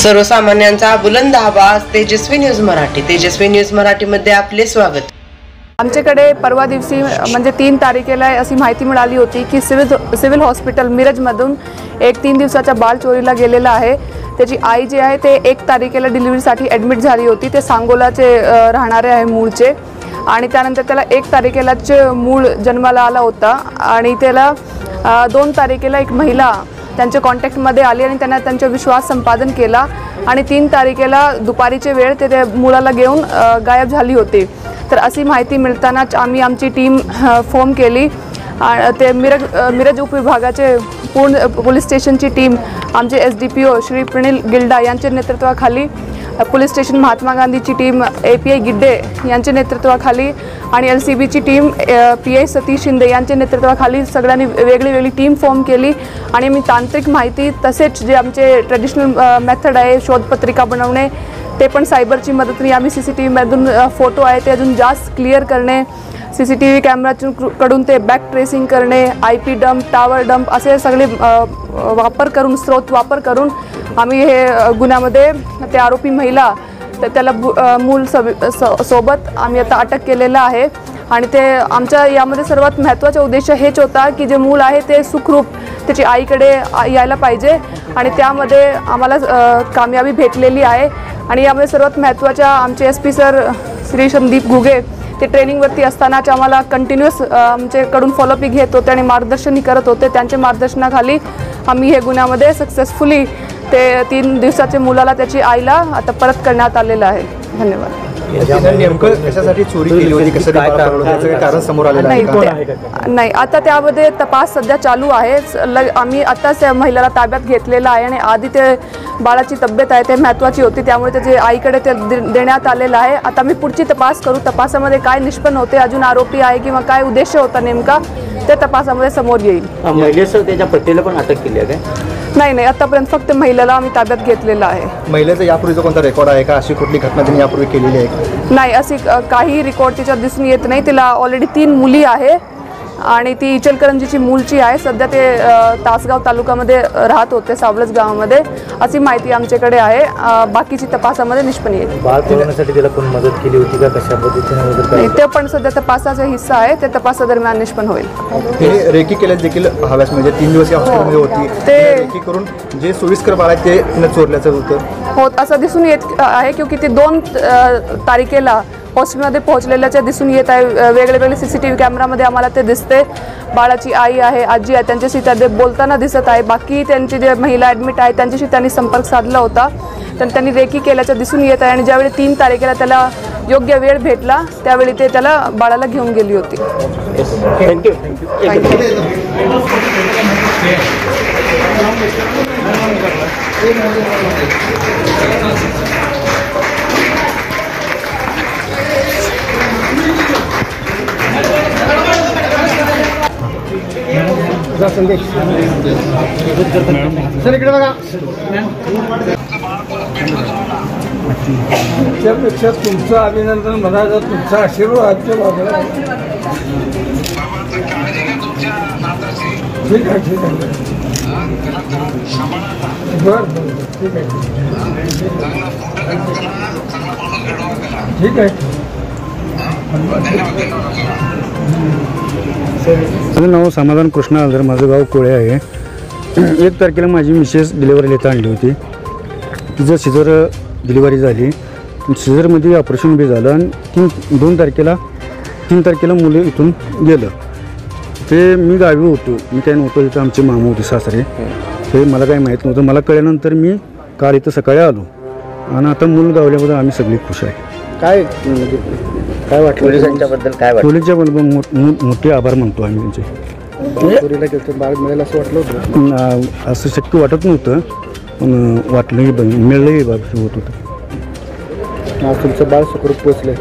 सर्वसामान्यांचा बुलंद आवाज तेजस्वी न्यूज मराठी. तेजस्वी न्यूज मराठीमध्ये आपले स्वागत. आमच्याकडे परवा दिवशी म्हणजे 3 तारखेला अशी माहिती मिळाली होती की सिव्हिल हॉस्पिटल मिरजमधून एक 3 दिवसाचा बाळ चोरीला गेलेला आहे. त्याची आई जी आहे ते 1 तारखेला डिलिव्हरीसाठी ॲडमिट झाली होती. ते सांगोलाचे राहणारे आहे मूळचे आणि त्यानंतर त्याला 1 तारखेलाच मूळ जन्माला आला होता आणि त्याला 2 तारखेला एक महिला त्यांच्या कॉन्टॅक्टमध्ये आली आणि त्यांना त्यांचा विश्वास संपादन केला आणि 3 तारखेला दुपारीचे वेळ ते त्या मुलाला घेऊन गायब झाली होती. तर अशी माहिती मिळतानाच आम्ही आमची टीम फॉर्म केली. ते मिरज उपविभागाचे पूर्ण पोलीस स्टेशनची टीम आमचे SDPO श्री प्रणिल गिल्डा यांच्या नेतृत्वाखाली, पोलीस स्टेशन महात्मा गांधीची टीम API गिड्डे यांच्या नेतृत्वाखाली आणि LCBची टीम PI सतीश शिंदे यांच्या नेतृत्वाखाली सगळ्यांनी वेगळी टीम फॉर्म केली आणि मी तांत्रिक माहिती तसेच जे आमचे ट्रेडिशनल मेथड आहे शोधपत्रिका बनवणे ते पण सायबरची मदतीने आम्ही CCTVमधून फोटो आहे ते अजून जास्त क्लिअर करणे, CCTV कॅमेराकडून ते बॅक ट्रेसिंग करणे, IP डंप, टावर डंप असे सगळे स्रोत वापर करून आम्ही हे गुन्ह्यामध्ये ते आरोपी महिला त्याला मूल सोबत आम्ही आता अटक केलेलं आहे. आणि ते आमच्या यामध्ये सर्वात महत्त्वाचा उद्देश हेच होता की जे मूल आहे ते सुखरूप त्याची आईकडे यायला पाहिजे आणि त्यामध्ये आम्हाला कामयाबी भेटलेली आहे. आणि यामध्ये सर्वात महत्त्वाच्या आमचे SP सर श्री संदीप घुगे ते ट्रेनिंगवरती असतानाच आम्हाला कंटिन्युअस आमच्याकडून फॉलोअप घेत होते आणि मार्गदर्शनही करत होते. त्यांच्या मार्गदर्शनाखाली आम्ही हे गुन्ह्यामध्ये सक्सेसफुली ते 3 दिवसाच्या मुलाला त्याची आईला आता परत करण्यात आलेलं आहे. धन्यवाद. नेमकं कशासाठी चोरी केली होती, कसं कारण समोर आलेलं नाही. आता त्यामध्ये तपास सध्या चालू आहे. आम्ही आताच त्या महिलेला ताब्यात घेतलेलं आहे आणि आधी ते बाळाची तब्येत आहे ते महत्त्वाची होती त्यामुळे त्याचे आईकडे ते देण्यात आलेलं आहे. आता मी पुढची तपास करू, तपासामध्ये काय निष्पन्न होते, अजून आरोपी आहे किंवा काय उद्देश होता नेमका ते तपासामध्ये समोर येईल. महिलेसह त्याच्या पतीला पण अटक केली आहे काय? नाही, आतापर्यंत फक्त महिलेला आम्ही ताब्यात घेतलेला आहे. महिलेचा यापूर्वीचा कोणता रेकॉर्ड आहे का, अशी कुठली घटना त्यांनी यापूर्वी केलेली आहे? नाही, अशी काही रेकॉर्ड तिच्यात दिसून येत नाही. तिला ऑलरेडी 3 मुली आहे आणि ती इचलकरंजीची मूळची आहे. सध्या ते तासगाव तालुक्यामध्ये राहत होते, सावलज गावामध्ये, अशी माहिती आमच्याकडे आहे. बाकीची तपासामध्ये निष्पन्न येईल. बाळ पळवण्यासाठी तिला कोण मदत केली होती का, कशा पद्धतीने मदत केली? ते पण सध्या तपासाचा हिस्सा आहे, ते तपासादरम्यान निष्पन्न होईल. हे रेकी केल्यास देखील हव्यास म्हणजे 3 दिवस या हॉस्पिटलमध्ये होती ते रेकी करून जे सोयीस्कर बाळ आहे ते चोरल्याचं होतं असं दिसून येत आहे क्योंकि ते 2 तारखेला हॉस्पिटलमध्ये पोहोचलेल्याच्या दिसून येत आहे. वेगळे CCTV कॅमेरामध्ये आम्हाला ते दिसते. बाळाची आई आहे, आजी आहे, त्यांच्याशी त्या बोलताना दिसत आहे. बाकी त्यांची जे महिला ॲडमिट आहे त्यांच्याशी त्यांनी संपर्क साधला होता, तर त्यांनी रेकी केल्याचं दिसून येत आहे. आणि ज्यावेळी 3 तारखेला त्याला योग्य वेळ भेटला त्यावेळी ते त्याला बाळाला घेऊन गेली होती. थँक्यू. सर इकडे बघा. त्यापेक्षा तुमचं अभिनंदन म्हणायचं, तुमचा आशीर्वाद ठीक आहे. बरं ठीक आहे. माझं नाव समाधान कृष्ण आलदर, माझं गाव कोळे आहे. 1 तारखेला माझी मिसेस डिलिव्हरीला इथं आणली होती. तिचं सिझर डिलिव्हरी झाली. सिझरमध्ये ऑपरेशन बी झालं आणि 3 तारखेला मुलं इथून गेलं. ते मी गावी होतो, मी काय नव्हतो इथं, आमचे मामा होते सासरे. ते मला काही माहीत नव्हतं. मला कळल्यानंतर मी काल इथं सकाळी आलो आणि आता मूल गावल्याबद्दल आम्ही सगळे खुश आहे. काय वाटलं पोलिसांच्याबद्दल? काय वाटलं? पोलिसांच्याबद्दल मोठे आभार मानतो आम्ही त्यांचे. बाळ मिळेल असं वाटलं होतं? असं शक्य वाटत नव्हतं पण वाटलंही मिळलंही बाब होत होतं. तुमचं बाळ सुखरूप पोचले?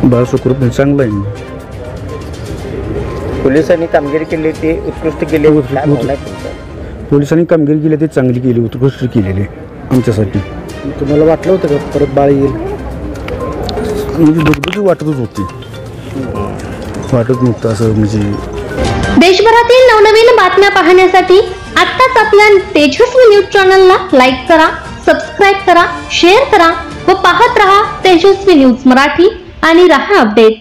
बाळ सुखरूप चांगलं आहे. पोलिसांनी कामगिरी केली ती उत्कृष्ट केली. पोलिसांनी कामगिरी केली ती चांगली केली, उत्कृष्ट केलेली आमच्यासाठी. तुम्हाला वाटलं होतं का परत बाळ येईल? म्हणजे दुर्गती वाटतच होती, वाटत नव्हतं असं. म्हणजे देशभरातील नवनवीन बातम्या पाहण्यासाठी आत्ताच आपल्या तेजस्वी न्यूज चॅनलला लाईक करा, सबस्क्राईब करा, शेअर करा व पाहत रहा तेजस्वी न्यूज मराठी आणि रहा अपडेट.